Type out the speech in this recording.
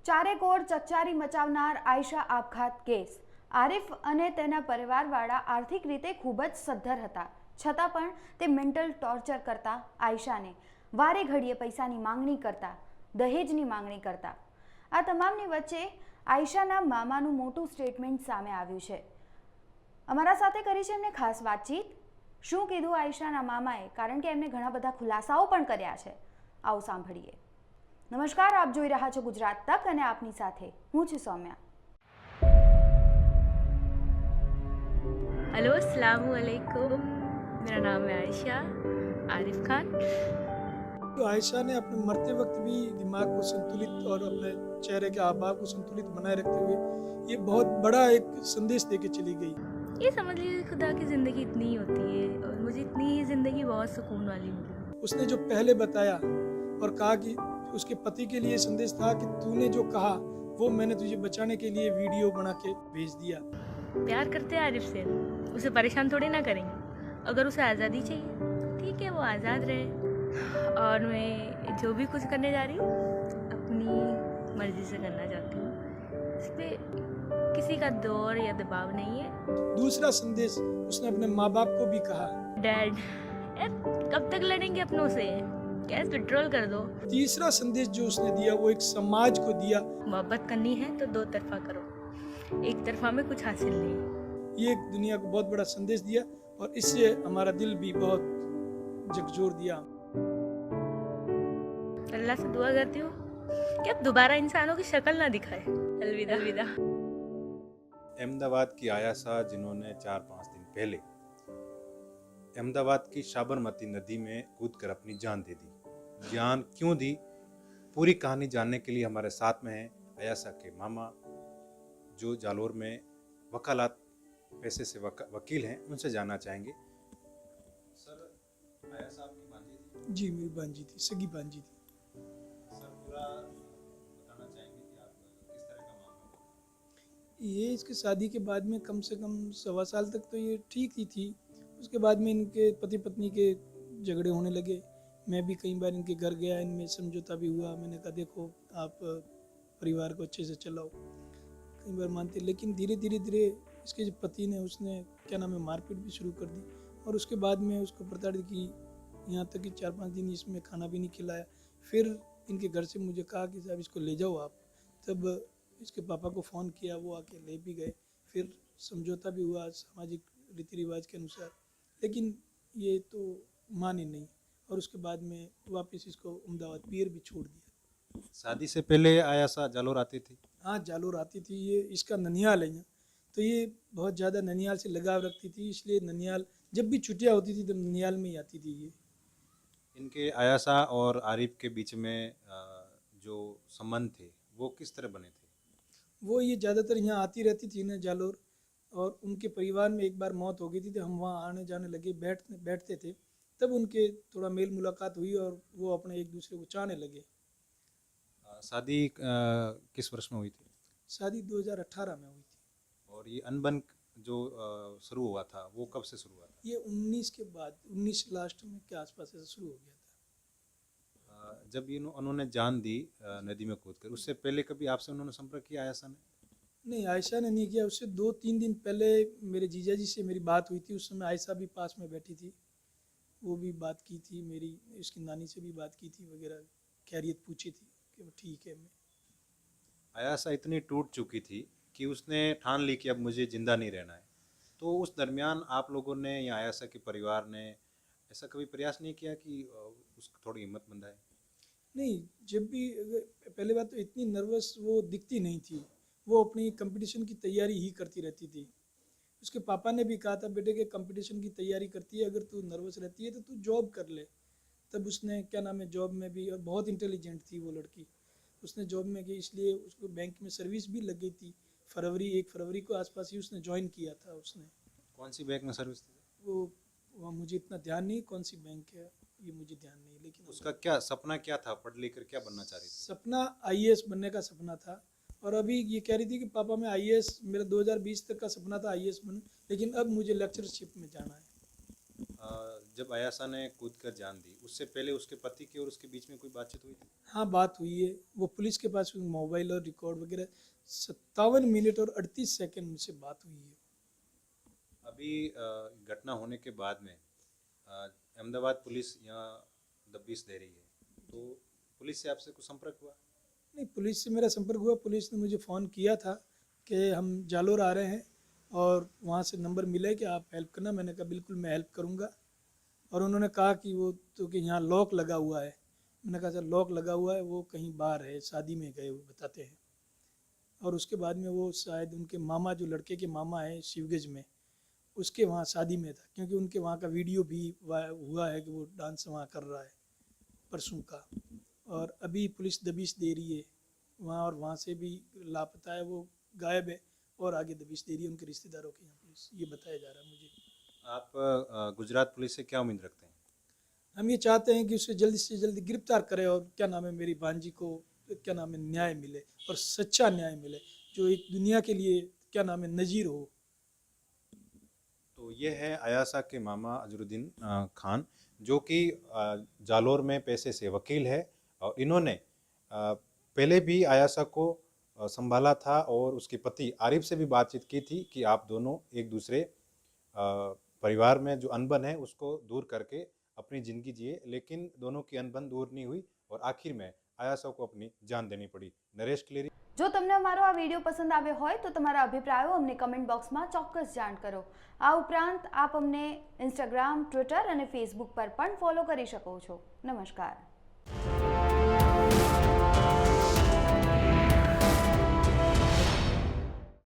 ચારેકોર ચકચારી મચાવનાર આયશા આપઘાત કેસ. આરિફ અને તેના પરિવારવાળા આર્થિક રીતે ખૂબ જ સદ્ધર હતા, છતાં પણ તે મેન્ટલ ટોર્ચર કરતા આયશાને વારે ઘડીએ પૈસાની માંગણી કરતા, દહેજની માંગણી કરતા. આ તમામની વચ્ચે આયશાના મામાનું મોટું સ્ટેટમેન્ટ સામે આવ્યું છે. અમારા સાથે કરી છે એમને ખાસ વાતચીત. શું કીધું આયશાના મામાએ, કારણ કે એમને ઘણા બધા ખુલાસાઓ પણ કર્યા છે. આવો સાંભળીએ. નમસ્કાર, આપ જોઈ રહ્યા છો ગુજરાત તક અને આપની સાથે હું છું સૌમ્યા. हेलो अस्सलाम वालेकुम, मेरा नाम है आयशा आरिफ खान। तो आयशा ने अपने मरते वक्त भी दिमाग को संतुलित और अपने चेहरे के आभाव को संतुलित बनाए रखते हुए ये बहुत बड़ा एक संदेश देके चली गई। ये समझ लीजिए खुदा की ज़िंदगी इतनी ही होती है और मुझे इतनी ही ज़िंदगी बहुत सुकून वाली मिली। उसने जो पहले बताया और कहा कि उसके पति के लिए संदेश था कि तूने जो कहा वो मैंने तुझे बचाने के लिए वीडियो बना के भेज दिया। प्यार करते हैं आरिफ से, उसे परेशान थोड़ी ना करेंगे। अगर उसे आज़ादी चाहिए ठीक है, वो आज़ाद रहे। और मैं जो भी कुछ करने जा रही हूँ अपनी मर्ज़ी से करना चाहती हूँ, इस पर किसी का दौर या दबाव नहीं है। दूसरा संदेश उसने अपने माँ बाप को भी कहा, डैड कब तक लड़ेंगे अपनों से, गैस पेट्रोल कर दो। तीसरा संदेश जो उसने दिया वो एक समाज को दिया, मोहब्बत करनी है तो दो तरफा करो, एक तरफा में कुछ हासिल नहीं। ये एक दुनिया को बहुत बड़ा संदेश दिया और इससे हमारा दिल भी बहुत झकझोर दिया। अल्लाह से दुआ करती हूँ कि अब दोबारा इंसानों की शक्ल ना दिखाए। अलविदा अलविदा। अहमदाबाद की आयाशा, जिन्होंने 4-5 दिन पहले अहमदाबाद की साबरमती नदी में कूदकर अपनी जान दे दी। जान क्यों दी, पूरी कहानी जानने के लिए हमारे साथ में हैं आयाशा के मामा, जो जालोर में वकालत पैसे से वकील हैं। उनसे जानना चाहेंगे। सर, आयाशा आपकी भांजी थी? जी, मेरी भांजी थी, सगी भांजी थी। सर, पूरा बताना चाहेंगे कि आप किस तरह का मामला था? ये इसके शादी के बाद में कम से कम 1.25 साल तक तो ये ठीक ही थी। उसके बाद में इनके पति पत्नी के झगड़े होने लगे। मैं भी कई बार इनके घर गया, इनमें समझौता भी हुआ। मैंने कहा देखो आप परिवार को अच्छे से चलाओ, कई बार मानते, लेकिन धीरे धीरे इसके जो पति ने उसने क्या नाम है मारपीट भी शुरू कर दी और उसके बाद में उसको प्रताड़ित की, यहाँ तक कि 4-5 दिन इसमें खाना भी नहीं खिलाया। फिर इनके घर से मुझे कहा कि साहब इसको ले जाओ आप। तब इसके पापा को फ़ोन किया, वो आके ले भी गए। फिर समझौता भी हुआ सामाजिक रीति रिवाज के अनुसार, लेकिन ये तो माने नहीं और उसके बाद में वापस इसको अहमदाबाद पियर भी छोड़ दिया। शादी से पहले आयाशा जालोर आती थी? हाँ, जालोर आती थी। ये इसका ननिहाल है यहाँ, तो ये बहुत ज़्यादा ननिहाल से लगाव रखती थी, इसलिए ननिहाल जब भी छुट्टियाँ होती थी तब ननिहाल में ही आती थी ये। इनके आयाशा और आरिफ के बीच में जो संबंध थे वो किस तरह बने थे? वो ये ज़्यादातर यहाँ आती रहती थी ना जालोर, और उनके परिवार में एक बार मौत हो गई थी तो हम वहाँ आने जाने लगे, बैठते थे, तब उनके थोड़ा मेल मुलाकात हुई और वो अपने एक दूसरे को चाहने लगे। शादी किस वर्ष में हुई थी? शादी 2018 में हुई थी। और ये अनबन जो शुरू हुआ था वो कब से शुरू हुआ था? ये 19 के बाद, 19 लास्ट में के आसपास ऐसा शुरू हो गया था। जब ये उन्होंने जान दी नदी में कूदकर, उससे पहले कभी आपसे उन्होंने संपर्क किया आयशा ने? नहीं, आयशा ने नहीं किया। उससे 2-3 दिन पहले मेरे जीजा जी से मेरी बात हुई थी। उस समय आयशा भी पास में बैठी थी, वो भी बात की थी मेरी, उसकी नानी से भी बात की थी वगैरह, खैरियत पूछी थी कि वो ठीक है। मैं आयशा इतनी टूट चुकी थी कि उसने ठान ली कि अब मुझे ज़िंदा नहीं रहना है। तो उस दरमियान आप लोगों ने या आयशा के परिवार ने ऐसा कभी प्रयास नहीं किया कि उसको थोड़ी हिम्मत बंधाए? नहीं, जब भी पहले बात तो इतनी नर्वस वो दिखती नहीं थी, वो अपनी कंपटीशन की तैयारी ही करती रहती थी। उसके पापा ने भी कहा था बेटे के कंपटीशन की तैयारी करती है, अगर तू नर्वस रहती है तो तू जॉब कर ले। तब उसने क्या नाम है जॉब में भी, और बहुत इंटेलिजेंट थी वो लड़की, उसने जॉब में की, इसलिए उसको बैंक में सर्विस भी लग गई थी। 1 फरवरी को आसपास ही उसने ज्वाइन किया था। उसने कौन सी बैंक में सर्विस थी? वो मुझे इतना ध्यान नहीं कौन सी बैंक है, ये मुझे ध्यान नहीं, लेकिन उसका क्या सपना क्या था? पढ़ लिख कर क्या बनना चाह रही थी? सपना आईएएस बनने का सपना था। और अभी ये कह रही थी कि पापा मैं आईएएस, मेरा 2020 तक का सपना था आईएएस बनूं, लेकिन अब मुझे लेक्चरशिप में जाना है। जब आयासा ने कूद कर जान दी, उससे पहले उसके पति की और उसके बीच में कोई बातचीत हुई थी? हाँ, बात हुई है। वो पुलिस के पास मोबाइल और रिकॉर्ड वगैरह 57 मिनट और 38 सेकंड उनसे बात हुई है। अभी घटना होने के बाद में अहमदाबाद पुलिस यहाँ दबिश दे रही है, तो पुलिस से आपसे कुछ संपर्क हुआ? नहीं, पुलिस से मेरा संपर्क हुआ। पुलिस ने मुझे फ़ोन किया था कि हम जालोर आ रहे हैं और वहाँ से नंबर मिला है कि आप हेल्प करना। मैंने कहा बिल्कुल मैं हेल्प करूँगा। और उन्होंने कहा कि वो तो कि यहाँ लॉक लगा हुआ है। मैंने कहा सर लॉक लगा हुआ है, वो कहीं बाहर है, शादी में गए हुए बताते हैं। और उसके बाद में वो शायद उनके मामा, जो लड़के के मामा हैं शिवगंज में, उसके वहाँ शादी में था, क्योंकि उनके वहाँ का वीडियो भी हुआ है कि वो डांस वहाँ कर रहा है परसों का। और अभी पुलिस दबिश दे रही है वहाँ, और वहाँ से भी लापता है, वो गायब है। और आगे दबिश दे रही है उनके रिश्तेदारों के यहाँ पुलिस, ये बताया जा रहा है मुझे। आप गुजरात पुलिस से क्या उम्मीद रखते हैं? हम ये चाहते हैं कि उसे जल्दी से जल्दी गिरफ्तार करें और क्या नाम है, मेरी भांजी को क्या नाम है, न्याय मिले और सच्चा न्याय मिले, जो एक दुनिया के लिए क्या नाम है, नज़ीर हो। तो ये है आयासा के मामा अजरुद्दीन खान, जो कि जालोर में पेशे से वकील है, और इन्होंने पहले भी आयासा को संभाला था और उसके पति आरिफ से भी बातचीत की थी कि आप दोनों एक दूसरे परिवार में जो अनबन है उसको दूर करके अपनी ज़िंदगी जिए, लेकिन दोनों की अनबन दूर नहीं हुई और आखिर में आयासा को अपनी जान देनी पड़ी। नरेश क्लेरी। જો તમને અમારો આ વિડીયો પસંદ આવ્યો હોય તો તમારા અભિપ્રાયો અમને કમેન્ટ બોક્સમાં ચોક્કસ જાણ કરો. આ ઉપરાંત આપ અમને ઇન્સ્ટાગ્રામ, ટ્વિટર અને ફેસબુક પર પણ ફોલો કરી શકો છો. નમસ્કાર.